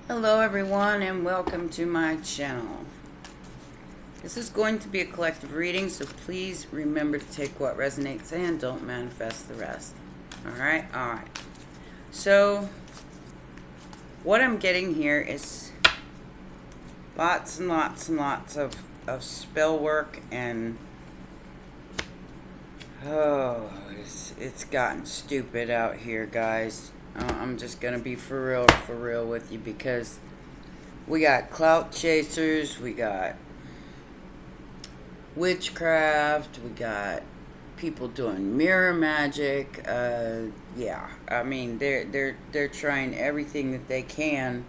Hello everyone and welcome to my channel. This is going to be a collective reading, so please remember to take what resonates and don't manifest the rest. Alright? So, what I'm getting here is lots and lots and lots of spell work and it's gotten stupid out here, guys. I'm just gonna be for real with you, because we got clout chasers, we got witchcraft, we got people doing mirror magic. Yeah, I mean they're trying everything that they can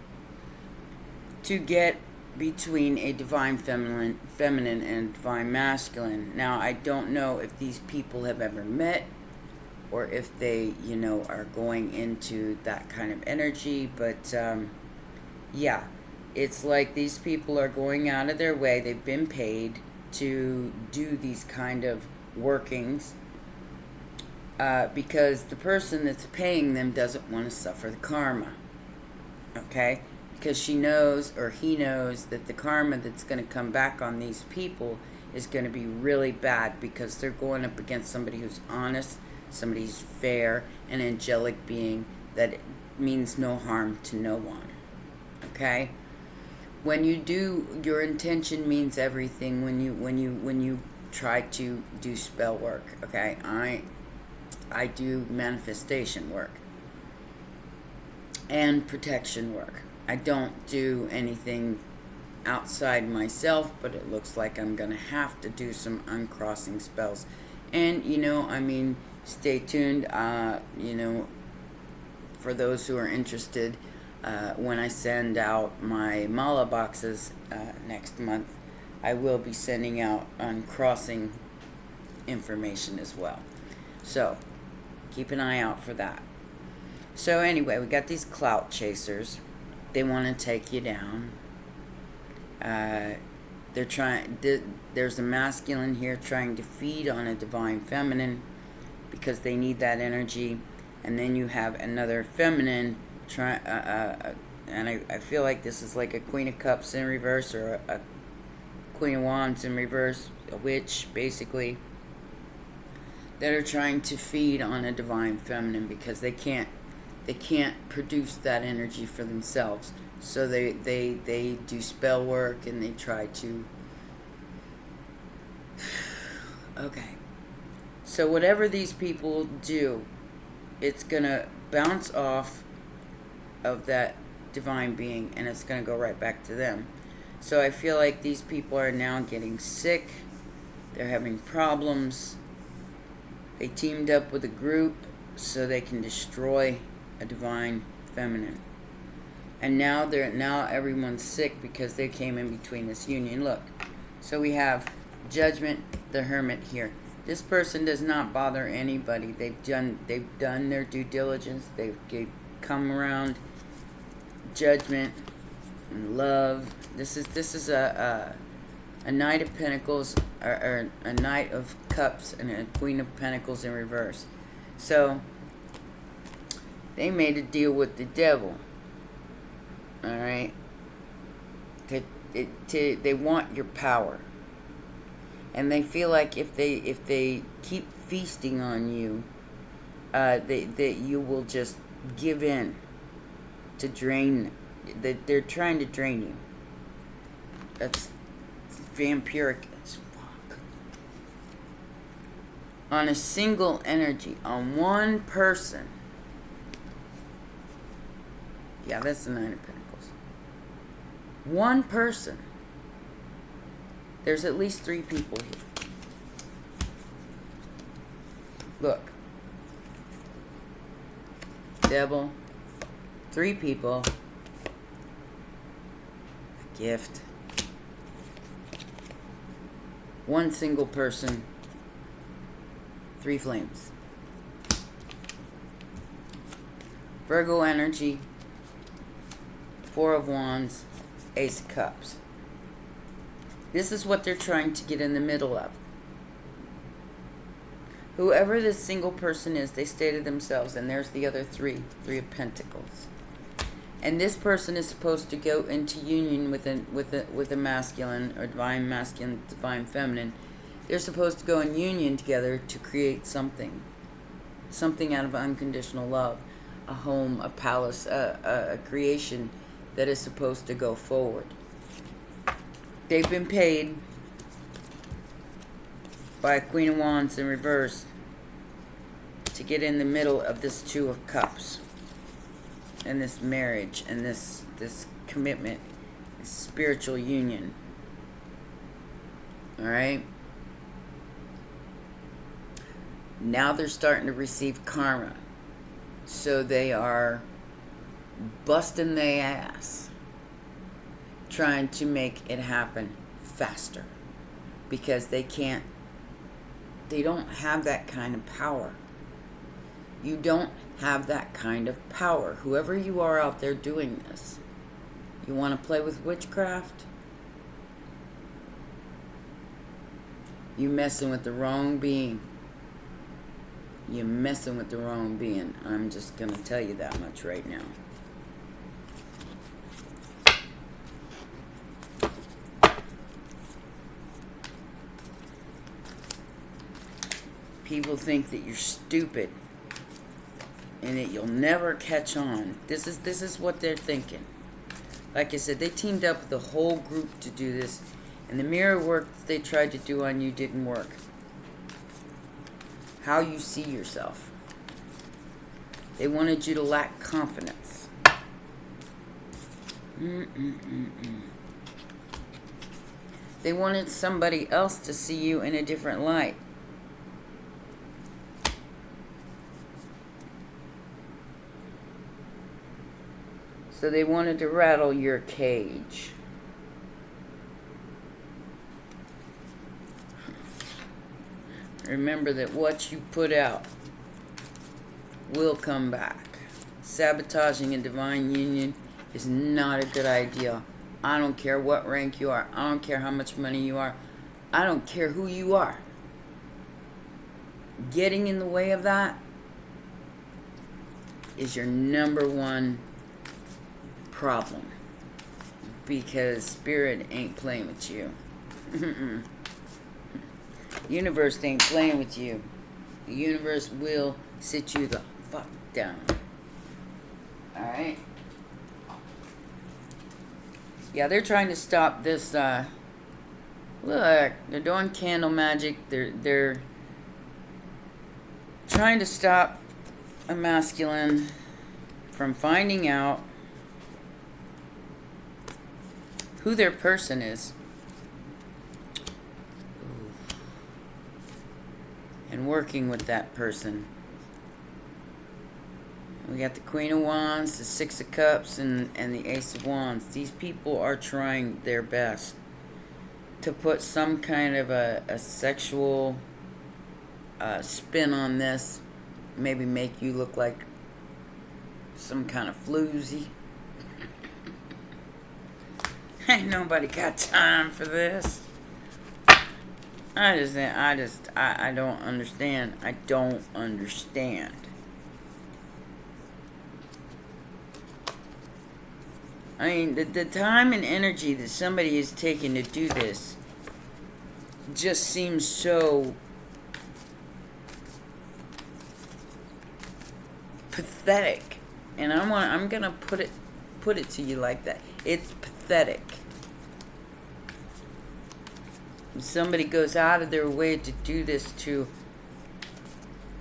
to get between a divine feminine and divine masculine. Now, I don't know if these people have ever met or if they, are going into that kind of energy, but yeah, it's like these people are going out of their way. They've been paid to do these kind of workings because the person that's paying them doesn't want to suffer the karma. Okay? Because she knows, or he knows, that the karma that's going to come back on these people is going to be really bad, because they're going up against somebody who's honest, somebody who's fair, an angelic being that means no harm to no one. Okay? When you do, your intention means everything when you try to do spell work. Okay? I do manifestation work and protection work. I don't do anything outside myself, but it looks like I'm going to have to do some uncrossing spells. And, stay tuned, for those who are interested, when I send out my mala boxes next month, I will be sending out uncrossing information as well. So, keep an eye out for that. So anyway, we got these clout chasers. They want to take you down. They're trying. There's a masculine here trying to feed on a divine feminine because they need that energy, and then you have another feminine trying. And I feel like this is like a Queen of Cups in reverse, or a Queen of Wands in reverse, a witch basically, that are trying to feed on a divine feminine because they can't produce that energy for themselves. So they do spell work and they try to... Okay. So whatever these people do, it's going to bounce off of that divine being and it's going to go right back to them. So I feel like these people are now getting sick. They're having problems. They teamed up with a group so they can destroy a divine feminine, and now everyone's sick because they came in between this union. Look, so we have Judgment, the Hermit here. This person does not bother anybody. They've done their due diligence. They've come around. Judgment and Love. This is a Knight of Pentacles, or a Knight of Cups, and a Queen of Pentacles in reverse. So they made a deal with the devil. Alright? They want your power. And they feel like if they keep feasting on you, that you will just give in to drain. That they're trying to drain you. That's vampiric as fuck. On a single energy, on one person. Yeah, that's the Nine of Pentacles. One person. There's at least 3 people here. Look. Devil. 3 people. A gift. One single person. 3 flames. Virgo energy. 4 of Wands, Ace of Cups. This is what they're trying to get in the middle of. Whoever this single person is, they stay to themselves, and there's the other 3 of Pentacles. And this person is supposed to go into union with a masculine, or divine masculine, divine feminine. They're supposed to go in union together to create something out of unconditional love, a home, a palace, a creation that is supposed to go forward. They've been paid by Queen of Wands in reverse to get in the middle of this Two of Cups and this marriage and this commitment, this spiritual union. All right? Now they're starting to receive karma. So they are busting their ass trying to make it happen faster, because they don't have that kind of power. You don't have that kind of power. Whoever you are out there doing this, you want to play with witchcraft? You're messing with the wrong being. You're messing with the wrong being. I'm just going to tell you that much right now. People think that you're stupid and that you'll never catch on. This is what they're thinking. Like I said, they teamed up with the whole group to do this, and the mirror work that they tried to do on you didn't work. How you see yourself. They wanted you to lack confidence. They wanted somebody else to see you in a different light. So they wanted to rattle your cage. Remember that what you put out will come back. Sabotaging a divine union is not a good idea. I don't care what rank you are. I don't care how much money you are. I don't care who you are. Getting in the way of that is your number one problem, because Spirit ain't playing with you. Universe ain't playing with you. The universe will sit you the fuck down. Alright? Yeah, they're trying to stop this, look, they're doing candle magic. They're trying to stop a masculine from finding out who their person is and working with that person. We got the Queen of Wands, the Six of Cups, and the Ace of Wands. These people are trying their best to put some kind of a sexual spin on this. Maybe make you look like some kind of floozy. Ain't nobody got time for this. I don't understand. I don't understand. I mean, the time and energy that somebody is taking to do this just seems so pathetic. And I'm gonna put it to you like that. It's pathetic. Somebody goes out of their way to do this to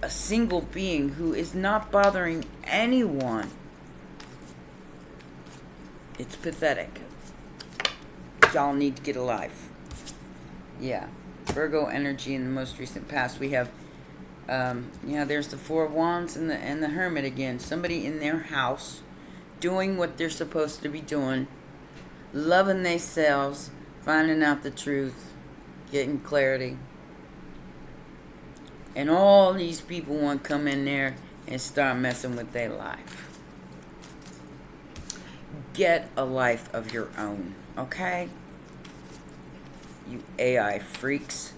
a single being who is not bothering anyone. It's pathetic. Y'all need to get a life. Yeah. Virgo energy in the most recent past. We have, there's the Four of Wands and the Hermit again. Somebody in their house doing what they're supposed to be doing. Loving themselves. Finding out the truth. Getting clarity. And all these people want to come in there and start messing with their life. Get a life of your own, okay? You AI freaks.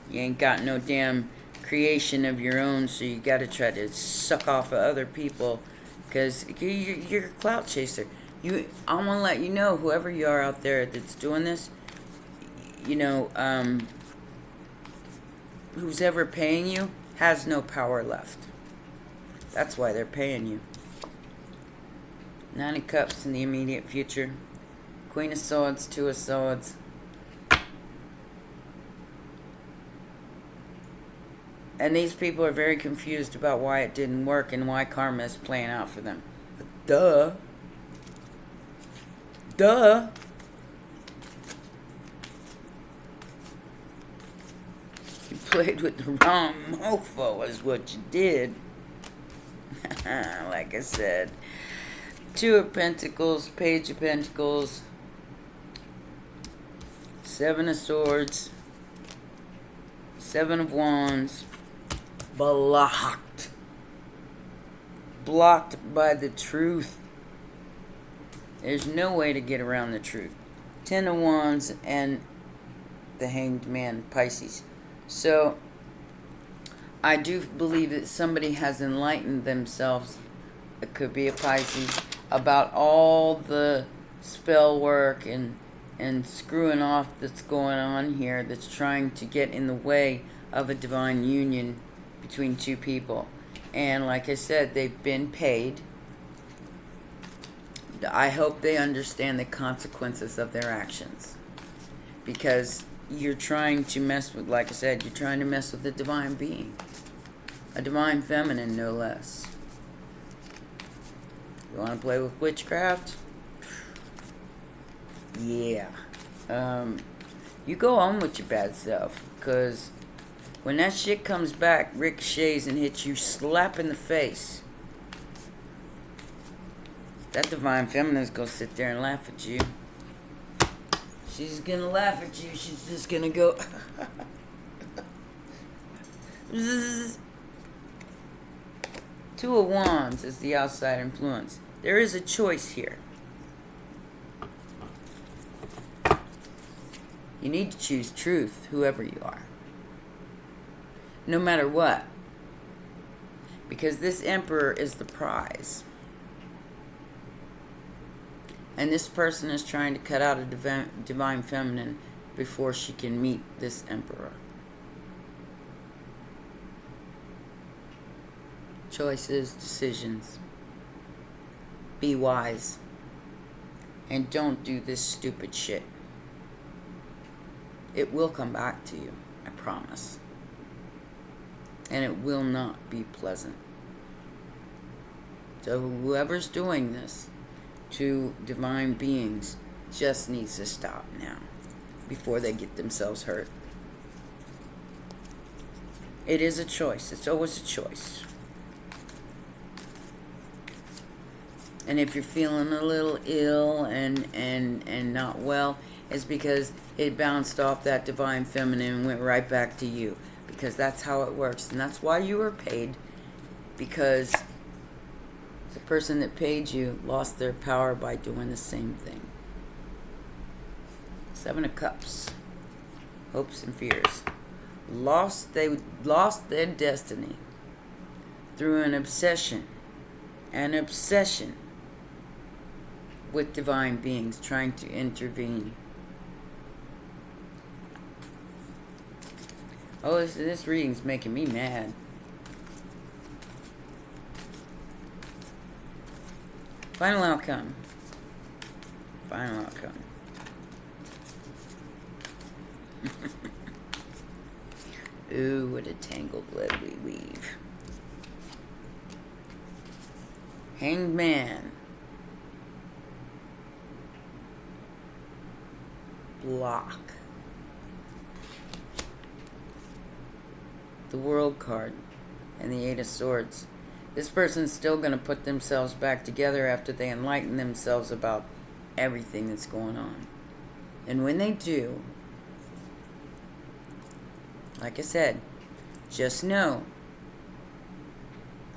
You ain't got no damn creation of your own, so you gotta try to suck off of other people Because you're a clout chaser. I want to let you know, whoever you are out there that's doing this, you know, who's ever paying you has no power left. That's why they're paying you. 9 of Cups in the immediate future. Queen of Swords, 2 of Swords. And these people are very confused about why it didn't work and why karma is playing out for them. Duh. Duh. You played with the wrong mofo is what you did. Like I said. 2 of Pentacles, Page of Pentacles, 7 of Swords, 7 of Wands. Blocked. Blocked by the truth. There's no way to get around the truth. 10 of Wands and the Hanged Man, Pisces. So, I do believe that somebody has enlightened themselves, it could be a Pisces, about all the spell work and screwing off that's going on here, that's trying to get in the way of a divine union between two people. And like I said, they've been paid. I hope they understand the consequences of their actions. Because you're trying to mess with, like I said, you're trying to mess with a divine being. A divine feminine, no less. You want to play with witchcraft? Yeah. You go on with your bad self. Because when that shit comes back, ricochets and hits you slap in the face, that divine feminine's gonna sit there and laugh at you. She's gonna laugh at you. She's just gonna go... Two of Wands is the outside influence. There is a choice here. You need to choose truth, whoever you are. No matter what. Because this Emperor is the prize. And this person is trying to cut out a divine feminine before she can meet this Emperor. Choices, decisions. Be wise. And don't do this stupid shit. It will come back to you, I promise. And it will not be pleasant. So whoever's doing this to divine beings just needs to stop now before they get themselves hurt. It is a choice. It's always a choice. And if you're feeling a little ill and not well, it's because it bounced off that divine feminine and went right back to you. Because that's how it works. And that's why you were paid. Because the person that paid you lost their power by doing the same thing. 7 of Cups. Hopes and fears. They lost their destiny through an obsession. An obsession with divine beings trying to intervene. Oh, this reading's making me mad. Final outcome. Final outcome. Ooh, what a tangled web we weave. Hanged Man. Block. The World card. And the 8 of Swords. This person's still going to put themselves back together after they enlighten themselves about everything that's going on. And when they do, like I said, just know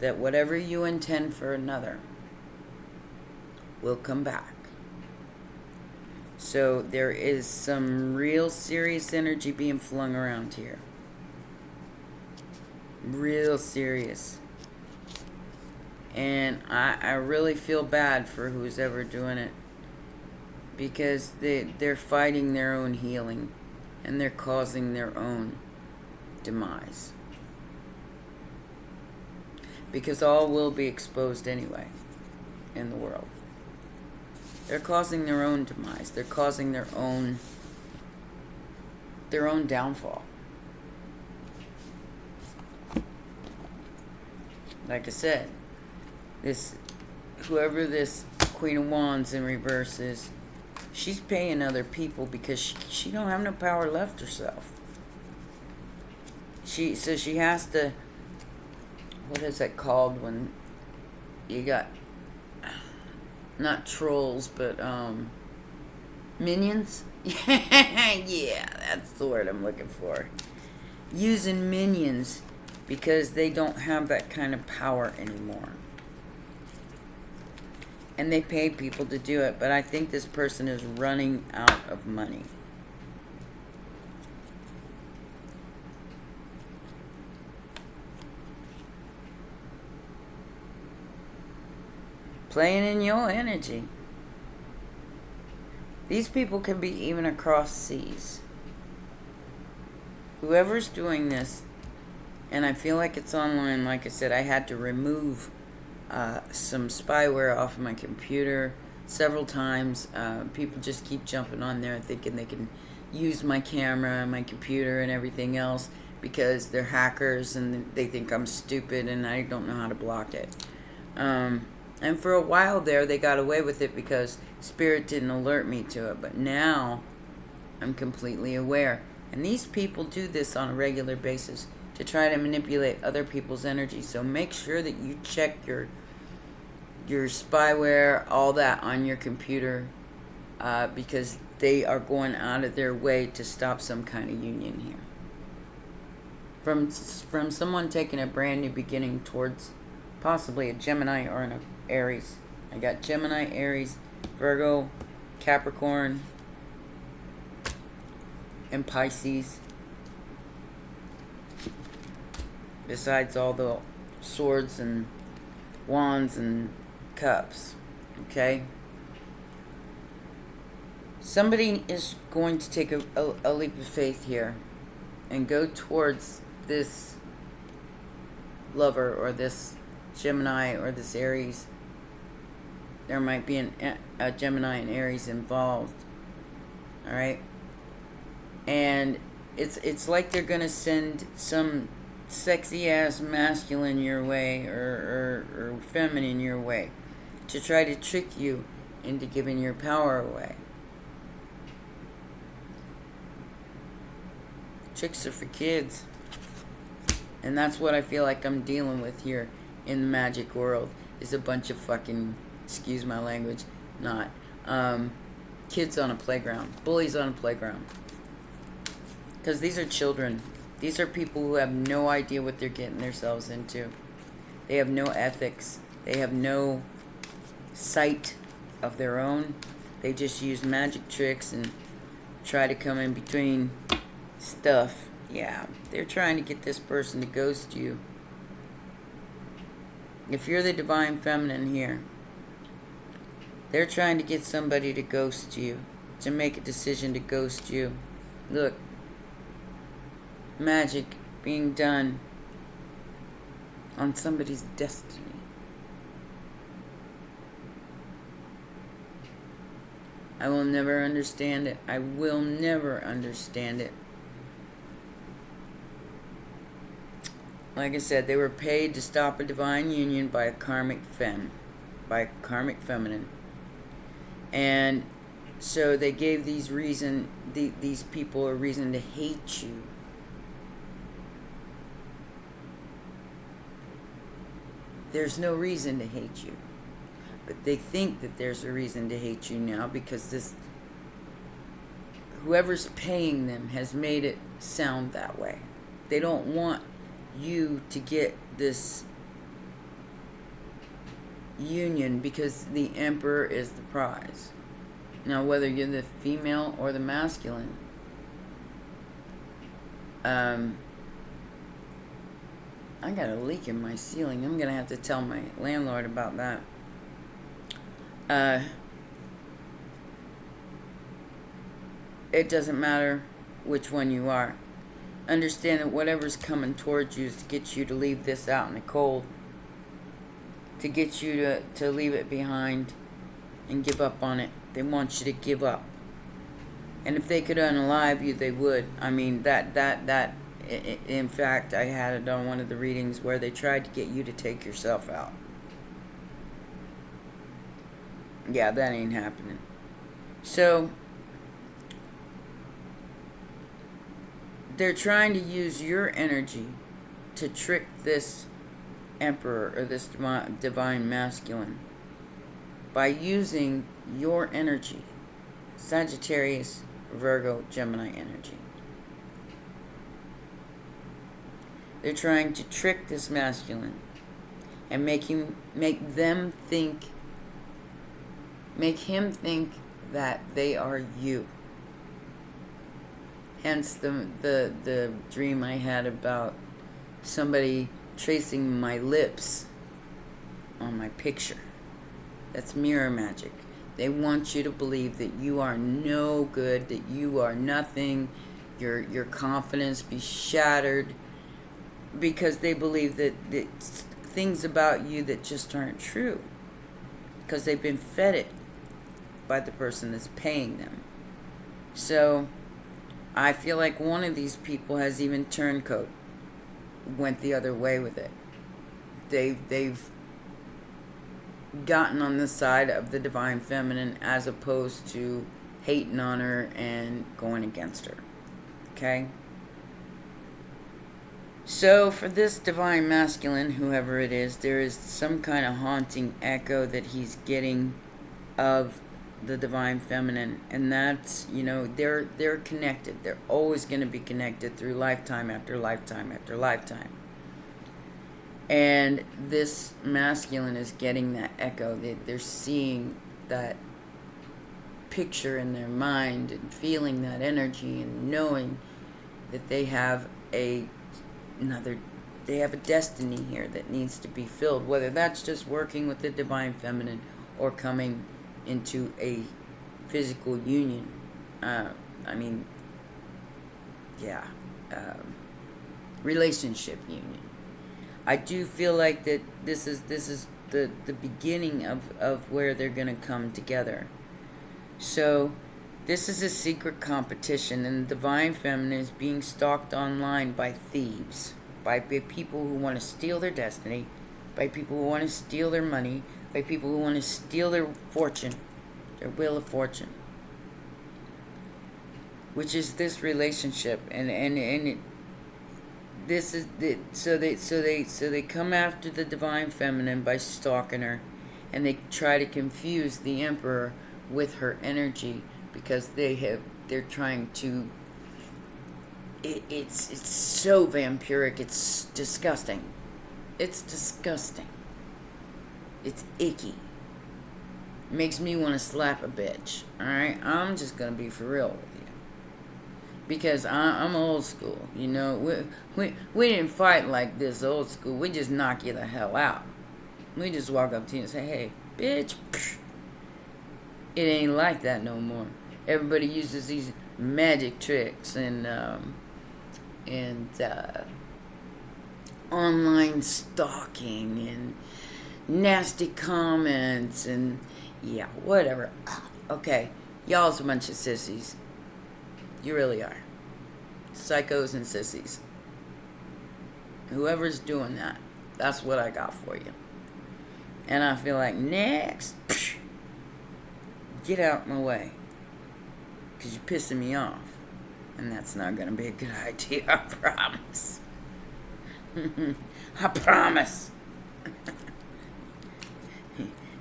that whatever you intend for another will come back. So there is some real serious energy being flung around here. Real serious. And I really feel bad for who's ever doing it, because they're fighting their own healing, and they're causing their own demise. Because all will be exposed anyway in the world. They're causing their own demise. They're causing their own downfall. Like I said, whoever this Queen of Wands in reverse is, she's paying other people because she don't have no power left herself. So she has to, what is that called when you got, not trolls, but minions? Yeah, that's the word I'm looking for. Using minions because they don't have that kind of power anymore. And they pay people to do it, but I think this person is running out of money. Playing in your energy. These people can be even across seas. Whoever's doing this, and I feel like it's online, like I said, I had to remove some spyware off of my computer several times. People just keep jumping on there thinking they can use my camera and my computer and everything else because they're hackers and they think I'm stupid and I don't know how to block it. And for a while there, they got away with it because Spirit didn't alert me to it. But now, I'm completely aware. And these people do this on a regular basis to try to manipulate other people's energy. So make sure that you check your spyware, all that on your computer, because they are going out of their way to stop some kind of union here. From someone taking a brand new beginning towards possibly a Gemini or an Aries. I got Gemini, Aries, Virgo, Capricorn, and Pisces. Besides all the swords and wands and cups. Okay? Somebody is going to take a leap of faith here and go towards this lover or this Gemini or this Aries. There might be a Gemini and Aries involved. Alright? And it's like they're going to send some sexy ass masculine your way or feminine your way to try to trick you into giving your power away. Tricks are for kids. And that's what I feel like I'm dealing with here in the magic world, is a bunch of fucking, excuse my language, not, kids on a playground, bullies on a playground. Because these are children. These are people who have no idea what they're getting themselves into. They have no ethics. They have no sight of their own. They just use magic tricks and try to come in between stuff. Yeah, they're trying to get this person to ghost you. If you're the divine feminine here, they're trying to get somebody to ghost you, to make a decision to ghost you. Look, magic being done on somebody's destiny. I will never understand it. I will never understand it. Like I said, they were paid to stop a divine union by a karmic feminine. And so they gave these people a reason to hate you. There's no reason to hate you. But they think that there's a reason to hate you now because whoever's paying them has made it sound that way. They don't want you to get this union because the emperor is the prize. Now, whether you're the female or the masculine, I got a leak in my ceiling. I'm going to have to tell my landlord about that. It doesn't matter which one you are. Understand that whatever's coming towards you is to get you to leave this out in the cold. To get you to leave it behind and give up on it. They want you to give up. And if they could unalive you, they would. I mean, in fact, I had it on one of the readings where they tried to get you to take yourself out. Yeah, that ain't happening. So, they're trying to use your energy to trick this emperor or this divine masculine by using your energy. Sagittarius, Virgo, Gemini energy. They're trying to trick this masculine and make him think that they are you. Hence the dream I had about somebody tracing my lips on my picture. That's mirror magic. They want you to believe that you are no good, that you are nothing, your confidence be shattered, because they believe that things about you that just aren't true, because they've been fed it by the person that's paying them. So I feel like one of these people has even turncoat, went the other way with it. They've gotten on the side of the divine feminine as opposed to hating on her and going against her. Okay? So for this divine masculine, whoever it is, there is some kind of haunting echo that he's getting of the divine feminine, and that's, they're connected. They're always going to be connected through lifetime after lifetime after lifetime. And this masculine is getting that echo. They're seeing that picture in their mind and feeling that energy and knowing that they have a destiny here that needs to be filled, whether that's just working with the divine feminine or coming into a physical union. Relationship union. I do feel like that this is the beginning of where they're going to come together. So this is a secret competition, and the divine feminine is being stalked online by thieves, by people who want to steal their destiny, by people who want to steal their money, by people who want to steal their fortune, their wheel of fortune, which is this relationship. This is the, so they come after the divine feminine by stalking her, and they try to confuse the emperor with her energy, because they're trying to. It's so vampiric. It's disgusting. It's disgusting. It's icky. It makes me want to slap a bitch. All right, I'm just gonna be for real with you, because I'm old school. We didn't fight like this old school. We just knock you the hell out. We just walk up to you and say, "Hey, bitch." It ain't like that no more. Everybody uses these magic tricks and online stalking and nasty comments and whatever. Okay, y'all's a bunch of sissies. You really are. Psychos and sissies. Whoever's doing that, that's what I got for you. And I feel like, next, get out my way, because you're pissing me off. And that's not going to be a good idea, I promise. I promise.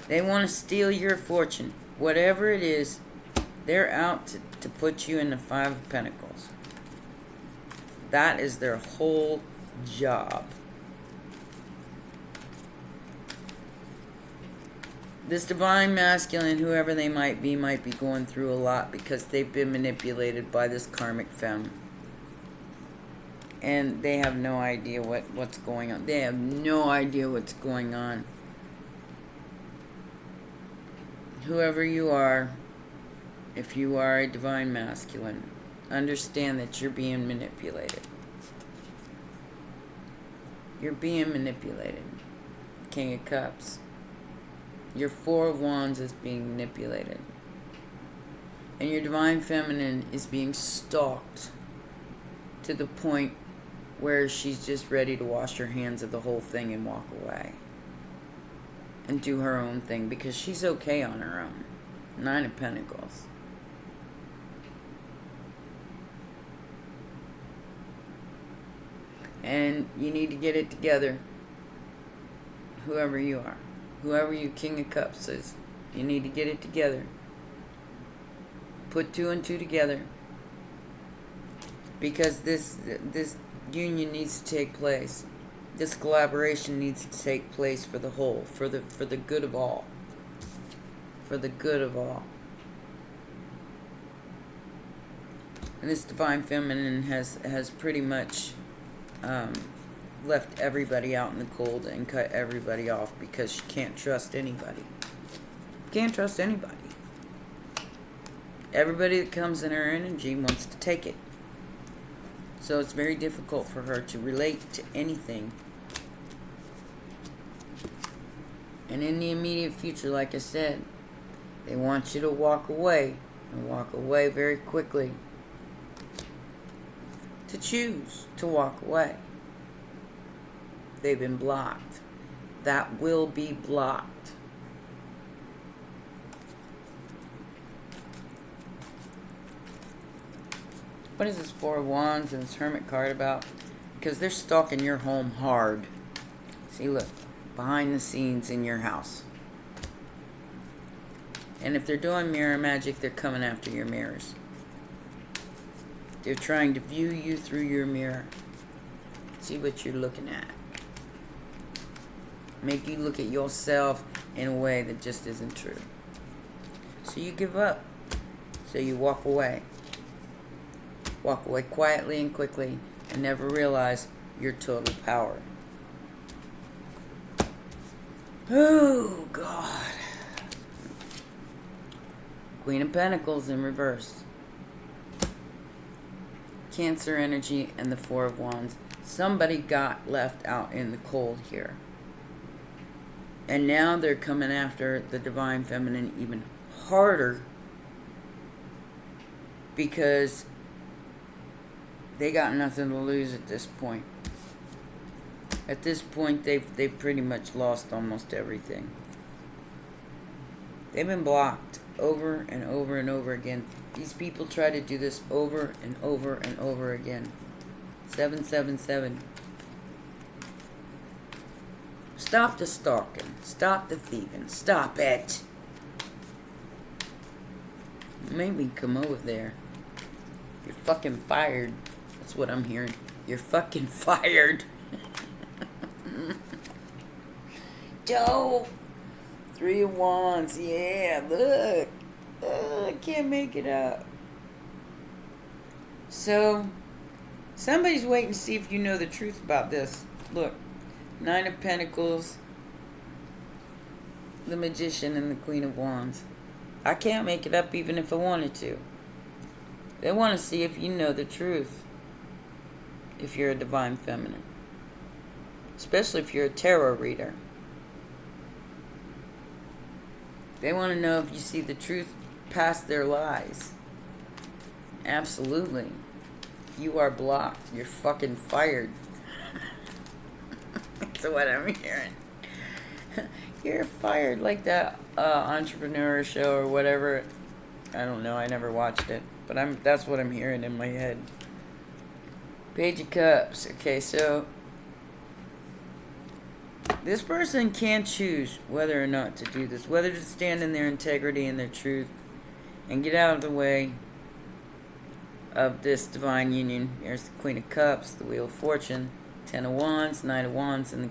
They want to steal your fortune. Whatever it is, they're out to put you in the Five of Pentacles. That is their whole job. This divine masculine, whoever they might be going through a lot because they've been manipulated by this karmic femme. And they have no idea what's going on. They have no idea what's going on. Whoever you are, if you are a divine masculine, understand that you're being manipulated. You're being manipulated. King of Cups. Your Four of Wands is being manipulated. And your divine feminine is being stalked to the point where she's just ready to wash her hands of the whole thing and walk away. And do her own thing because she's okay on her own. Nine of Pentacles. And you need to get it together. Whoever you are. Whoever you King of Cups is. You need to get it together. Put two and two together. Because this union needs to take place. This collaboration needs to take place for the whole. For the good of all. For the good of all. And this divine feminine has pretty much left everybody out in the cold and cut everybody off because she can't trust anybody. Can't trust anybody. Everybody that comes in her energy wants to take it. So it's very difficult for her to relate to anything. And in the immediate future, like I said, they want you to walk away. And walk away very quickly. To choose to walk away. They've been blocked. That will be blocked. What is this Four of Wands and this Hermit card about? Because they're stalking your home hard. See, look. Behind the scenes in your house. And if they're doing mirror magic, they're coming after your mirrors. They're trying to view you through your mirror. See what you're looking at. Make you look at yourself in a way that just isn't true. So you give up. So you walk away. Walk away quietly and quickly and never realize your total power. Oh, God. Queen of Pentacles in reverse. Cancer energy and the Four of Wands. Somebody got left out in the cold here. And now they're coming after the divine feminine even harder because they got nothing to lose at this point. At this point, they've pretty much lost almost everything. They've been blocked over and over and over again. These people try to do this over and over and over again. 777. Stop the stalking. Stop the thieving. Stop it. Maybe come over there. You're fucking fired. That's what I'm hearing. You're fucking fired. Joe. Three of Wands. Yeah, look. I can't make it up. So, somebody's waiting to see if you know the truth about this. Look. Nine of Pentacles. The Magician and the Queen of Wands. I can't make it up even if I wanted to. They want to see if you know the truth. If you're a divine feminine. Especially if you're a tarot reader. They want to know if you see the truth past their lies. Absolutely. You are blocked. You're fucking fired. That's what I'm hearing. You're fired, like that entrepreneur show or whatever. I don't know. I never watched it. But that's what I'm hearing in my head. Page of Cups. Okay, so this person can choose whether or not to do this. Whether to stand in their integrity and their truth and get out of the way of this divine union. Here's the Queen of Cups, the Wheel of Fortune, Ten of Wands, Knight of Wands, and the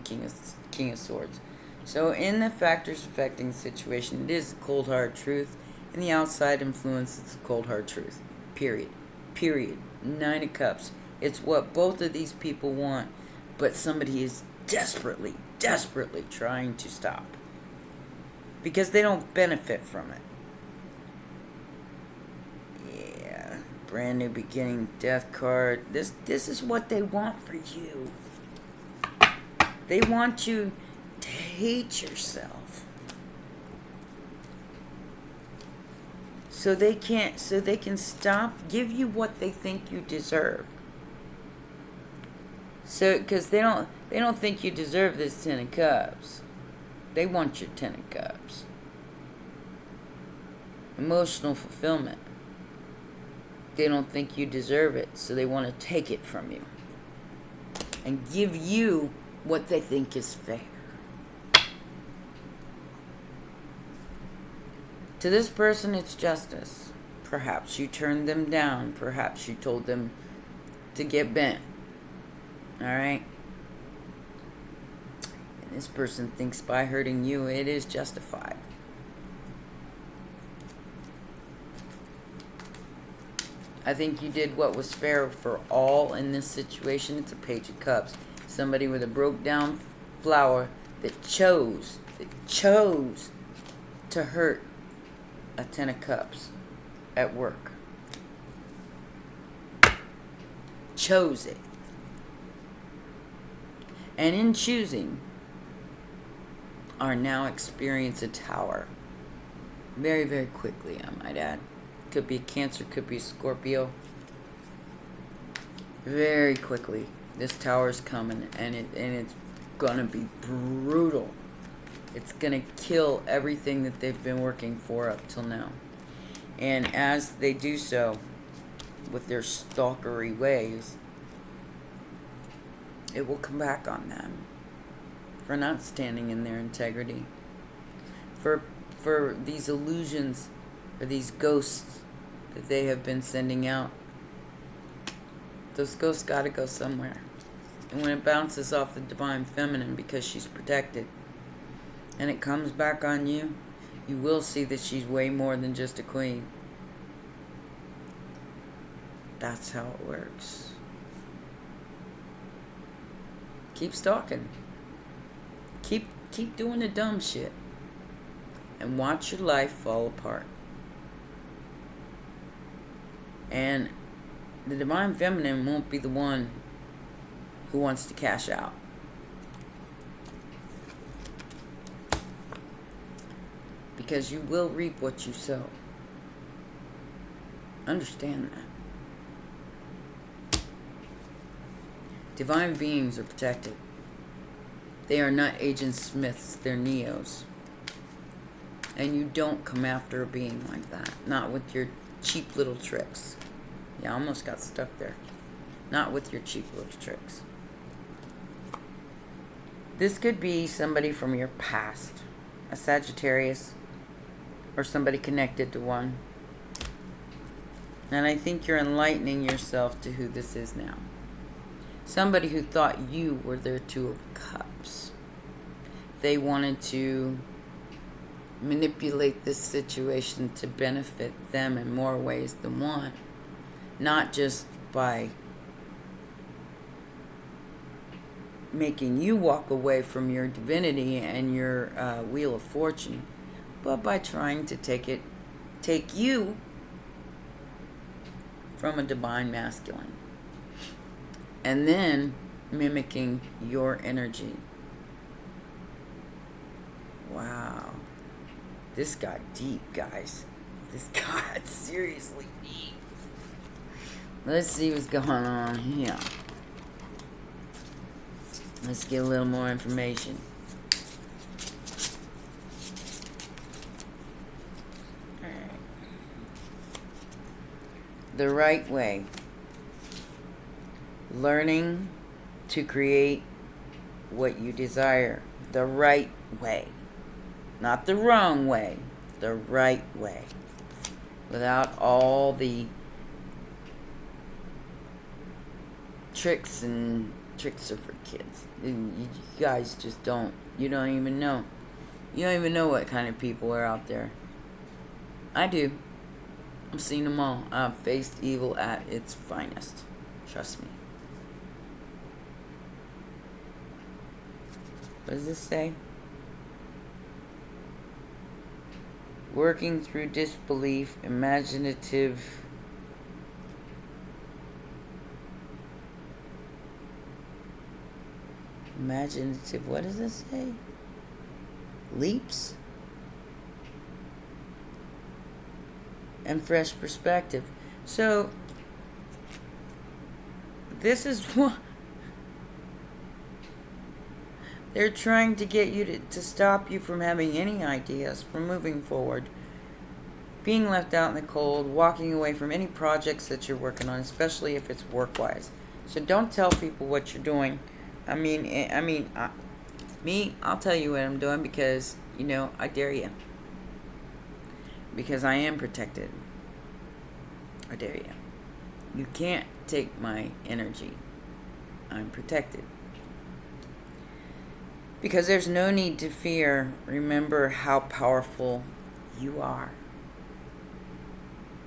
King of Swords. So in the factors affecting the situation, it is the cold hard truth. And the outside influence, it's the cold hard truth. Period. Period. Nine of Cups. It's what both of these people want, but somebody is desperately, desperately trying to stop. Because they don't benefit from it. Yeah. Brand new beginning, death card. This is what they want for you. They want you to hate yourself. So they can stop, give you what they think you deserve. So, because they don't think you deserve this 10 of Cups. They want your 10 of Cups. Emotional fulfillment. They don't think you deserve it, so they want to take it from you. And give you what they think is fair. To this person, it's justice. Perhaps you turned them down. Perhaps you told them to get bent. Alright? And this person thinks by hurting you, it is justified. I think you did what was fair for all in this situation. It's a Page of Cups. Somebody with a broke down flower that chose to hurt a 10 of Cups at work. Chose it. And in choosing, are now experience a Tower. Very, very quickly, I might add. Could be a Cancer, could be a Scorpio. Very quickly, this Tower's coming, and it's gonna be brutal. It's gonna kill everything that they've been working for up till now. And as they do so, with their stalkery ways, it will come back on them for not standing in their integrity. For these illusions, or these ghosts that they have been sending out. Those ghosts gotta go somewhere. And when it bounces off the Divine Feminine, because she's protected, and it comes back on you, you will see that she's way more than just a queen. That's how it works. Keep stalking. Keep doing the dumb shit. And watch your life fall apart. And the Divine Feminine won't be the one who wants to cash out. Because you will reap what you sow. Understand that. Divine beings are protected. They are not Agent Smiths, they're Neos. And you don't come after a being like that. Not with your cheap little tricks. Yeah, I almost got stuck there. Not with your cheap little tricks. This could be somebody from your past. A Sagittarius. Or somebody connected to one. And I think you're enlightening yourself to who this is now. Somebody who thought you were their 2 of Cups. They wanted to manipulate this situation to benefit them in more ways than one. Not just by making you walk away from your divinity and your Wheel of Fortune, but by trying to take you from a divine masculine. And then mimicking your energy. Wow. This got deep, guys. This got seriously deep. Let's see what's going on here. Let's get a little more information. Alright. The right way. Learning to create what you desire. The right way. Not the wrong way. The right way. Without all the tricks, and tricks are for kids. You guys just don't. You don't even know. You don't even know what kind of people are out there. I do. I've seen them all. I've faced evil at its finest. Trust me. What does this say? Working through disbelief, imaginative. Imaginative, what does this say? Leaps? And fresh perspective. So, this is what they're trying to get you to stop you from having any ideas, from moving forward, being left out in the cold, walking away from any projects that you're working on, especially if it's work-wise. So don't tell people what you're doing. I'll tell you what I'm doing because, I dare you. Because I am protected. I dare you. You can't take my energy. I'm protected. Because there's no need to fear. Remember how powerful you are.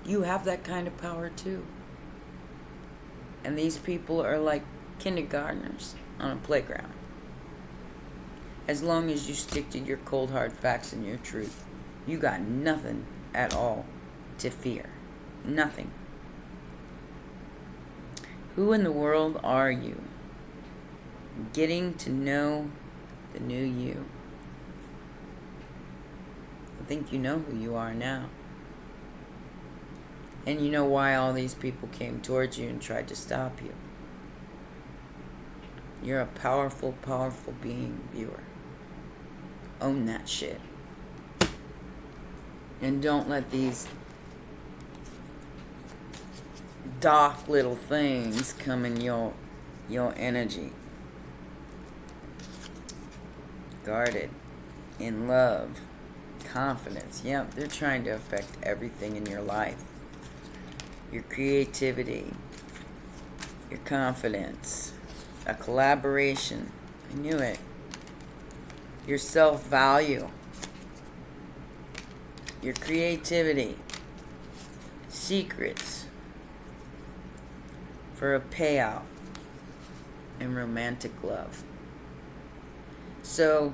You have that kind of power too. And these people are like kindergartners on a playground. As long as you stick to your cold hard facts and your truth, you got nothing at all to fear. Nothing. Who in the world are you? Getting to know the new you. I think you know who you are now. And you know why all these people came towards you and tried to stop you. You're a powerful, powerful being, viewer. Own that shit. And don't let these dark little things come in your energy. Guarded, in love, confidence. Yep, they're trying to affect everything in your life. Your creativity, your confidence, a collaboration. I knew it. Your self-value, your creativity, secrets for a payout, and romantic love. So,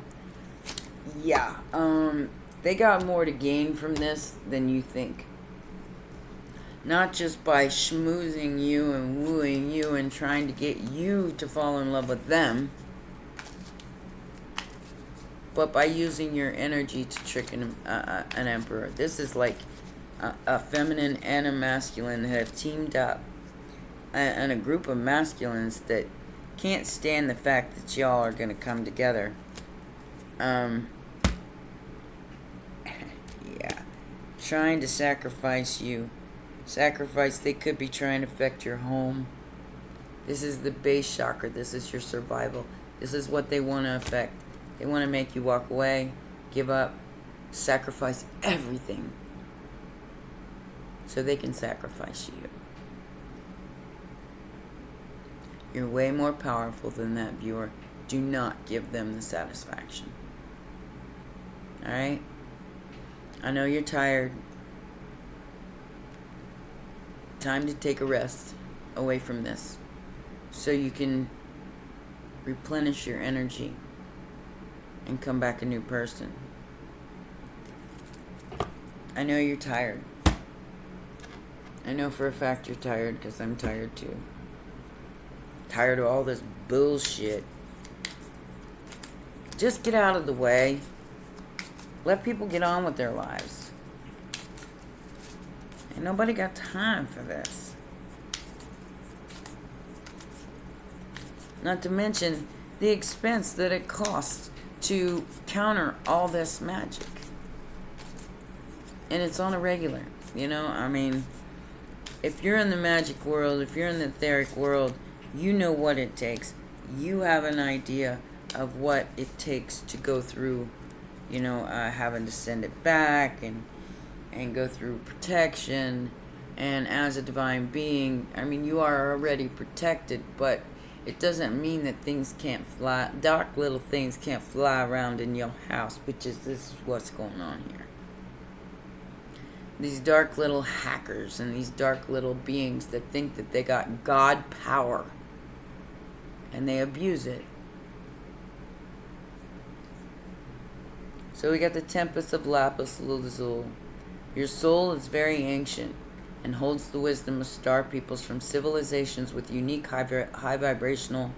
yeah, they got more to gain from this than you think. Not just by schmoozing you and wooing you and trying to get you to fall in love with them, but by using your energy to trick an emperor. This is like a feminine and a masculine that have teamed up, and a group of masculines that can't stand the fact that y'all are going to come together. Yeah. Trying to sacrifice you. They could be trying to affect your home. This is the base chakra. This is your survival. This is what they want to affect. They want to make you walk away, give up, sacrifice everything so they can sacrifice you. You're way more powerful than that, viewer. Do not give them the satisfaction. Alright? I know you're tired. Time to take a rest away from this so you can replenish your energy and come back a new person. I know you're tired. I know for a fact you're tired because I'm tired too. Tired of all this bullshit. Just get out of the way. Let people get on with their lives. Ain't nobody got time for this. Not to mention the expense that it costs to counter all this magic. And it's on a regular. If you're in the magic world, if you're in the etheric world, you know what it takes. You have an idea of what it takes to go through, having to send it back and go through protection. And as a divine being, you are already protected, but it doesn't mean that things can't fly, dark little things can't fly around in your house, this is what's going on here. These dark little hackers and these dark little beings that think that they got God power. And they abuse it. So we got the Tempest of Lapis Lazuli. Your soul is very ancient and holds the wisdom of star peoples from civilizations with unique high vibrational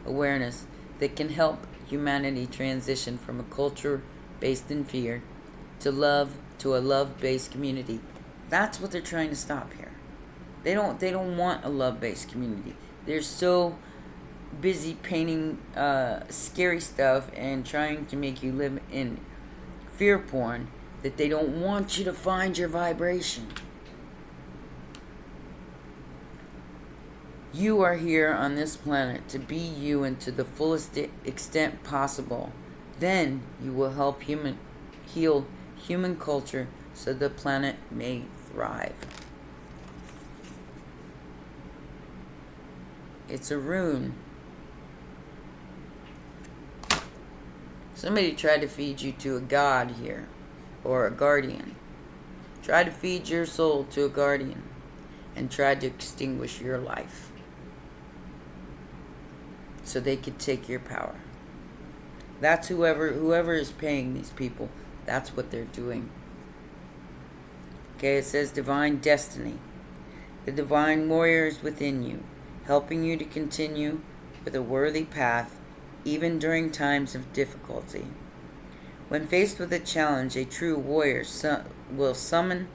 awareness that can help humanity transition from a culture based in fear to a love-based community. That's what they're trying to stop here. They don't want a love-based community. They're so busy painting scary stuff and trying to make you live in fear porn that they don't want you to find your vibration. You are here on this planet to be you and to the fullest extent possible. Then you will help heal human culture so the planet may thrive. It's a rune. Somebody tried to feed you to a god here, or a guardian. Try to feed your soul to a guardian and tried to extinguish your life so they could take your power. That's whoever is paying these people, that's what they're doing. Okay, it says divine destiny. The divine warrior is within you, helping you to continue with a worthy path even during times of difficulty. When faced with a challenge, a true warrior will summon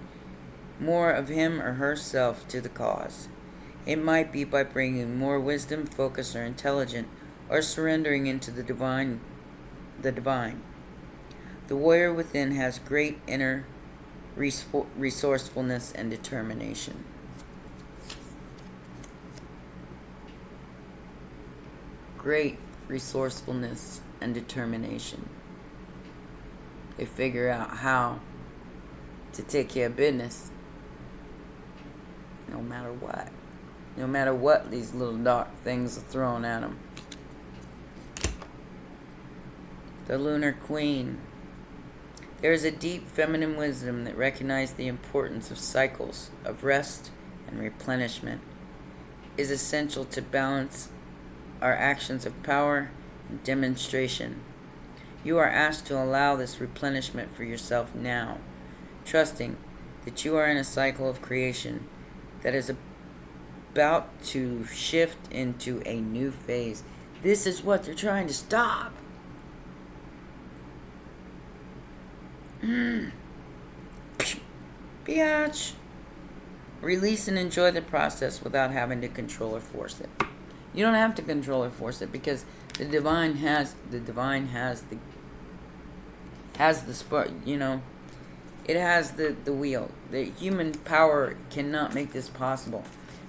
more of him or herself to the cause. It might be by bringing more wisdom, focus, or intelligence, or surrendering into the divine. The warrior within has great inner resourcefulness and determination. Great resourcefulness and determination. They figure out how to take care of business no matter what. No matter what these little dark things are thrown at them. The Lunar Queen. There is a deep feminine wisdom that recognizes the importance of cycles of rest and replenishment. Is essential to balance our actions of power and demonstration. You are asked to allow this replenishment for yourself now, trusting that you are in a cycle of creation that is about to shift into a new phase. This is what they're trying to stop. Biatch. Release and enjoy the process without having to control or force it. You don't have to control or force it because the divine has the spark, you know. It has the wheel. The human power cannot make this possible.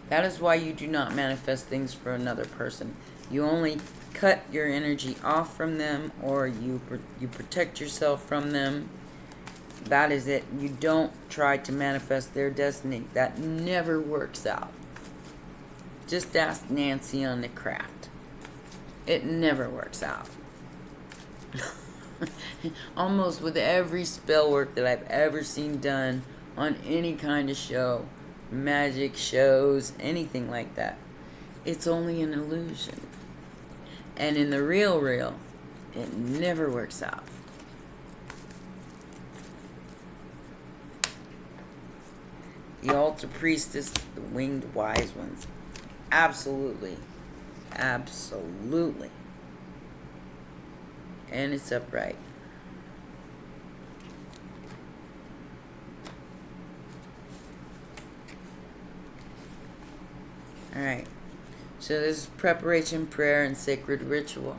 That is why you do not manifest things for another person. You only cut your energy off from them, or you protect yourself from them. That is it. You don't try to manifest their destiny. That never works out. Just ask Nancy on the craft. It never works out. Almost with every spell work that I've ever seen done on any kind of show, magic shows, anything like that, it's only an illusion. And in the real, it never works out. The Altar Priestess, the Winged Wise Ones. Absolutely. Absolutely. And it's upright. Alright. So this is preparation, prayer, and sacred ritual.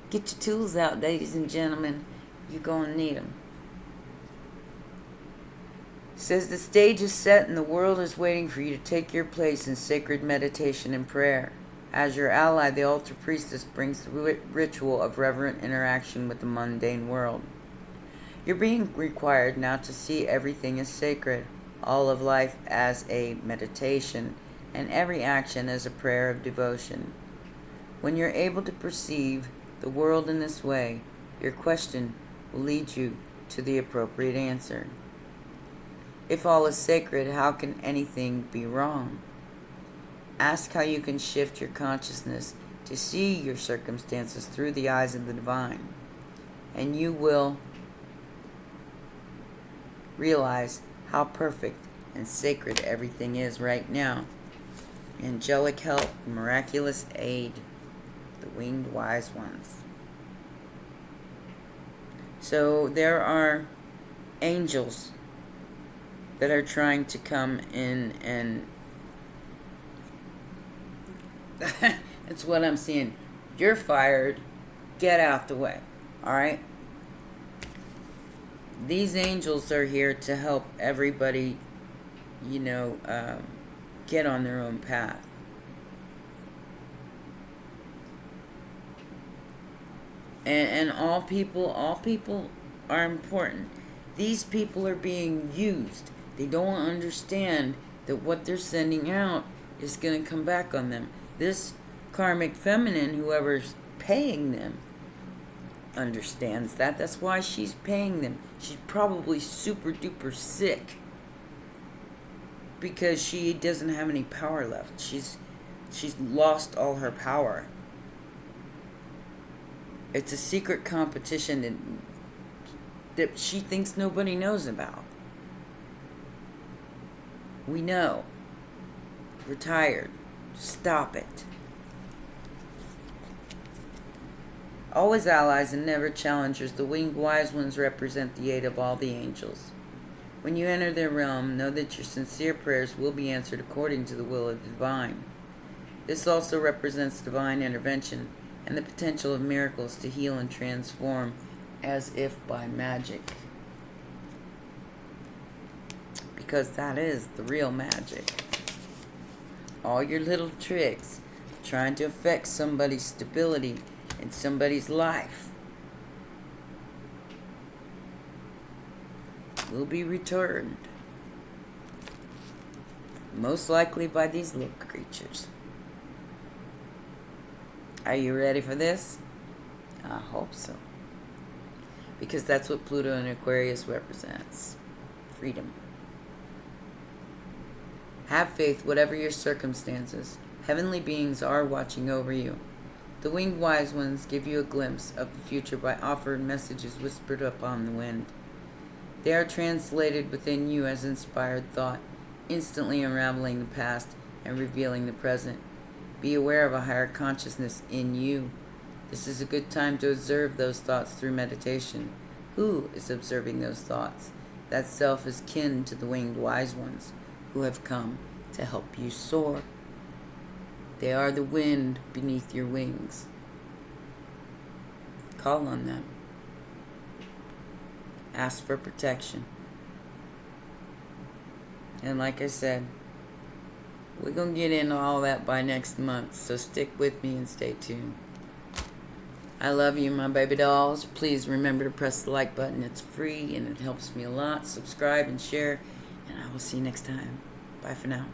Get your tools out, ladies and gentlemen. You're going to need them. It says the stage is set and the world is waiting for you to take your place in sacred meditation and prayer. As your ally, the Altar Priestess brings the ritual of reverent interaction with the mundane world. You're being required now to see everything as sacred, all of life as a meditation, and every action as a prayer of devotion. When you're able to perceive the world in this way, your question will lead you to the appropriate answer. If all is sacred, how can anything be wrong? Ask how you can shift your consciousness to see your circumstances through the eyes of the divine, and you will realize how perfect and sacred everything is right now. Angelic help, miraculous aid, the winged wise ones. So there are angels that are trying to come in, and that's what I'm seeing. You're fired. Get out the way. Alright? These angels are here to help everybody, get on their own path. And all people are important. These people are being used. They don't understand that what they're sending out is going to come back on them. This karmic feminine, whoever's paying them, understands that. That's why she's paying them. She's probably super duper sick because she doesn't have any power left. She's lost all her power. It's a secret competition that she thinks nobody knows about. We know. We're tired. Stop it. Always allies and never challengers, the winged wise ones represent the aid of all the angels. When you enter their realm, know that your sincere prayers will be answered according to the will of the divine. This also represents divine intervention and the potential of miracles to heal and transform as if by magic. Because that is the real magic. All your little tricks trying to affect somebody's stability in somebody's life will be returned. Most likely by these little creatures. Are you ready for this? I hope so. Because that's what Pluto and Aquarius represents. Freedom. Have faith, whatever your circumstances. Heavenly beings are watching over you. The winged wise ones give you a glimpse of the future by offering messages whispered upon the wind. They are translated within you as inspired thought, instantly unraveling the past and revealing the present. Be aware of a higher consciousness in you. This is a good time to observe those thoughts through meditation. Who is observing those thoughts? That self is kin to the winged wise ones who have come to help you soar. They are the wind beneath your wings. Call on them. Ask for protection. And like I said, we're going to get into all that by next month, so stick with me and stay tuned. I love you, my baby dolls. Please remember to press the like button. It's free and it helps me a lot. Subscribe and share, and I will see you next time. Bye for now.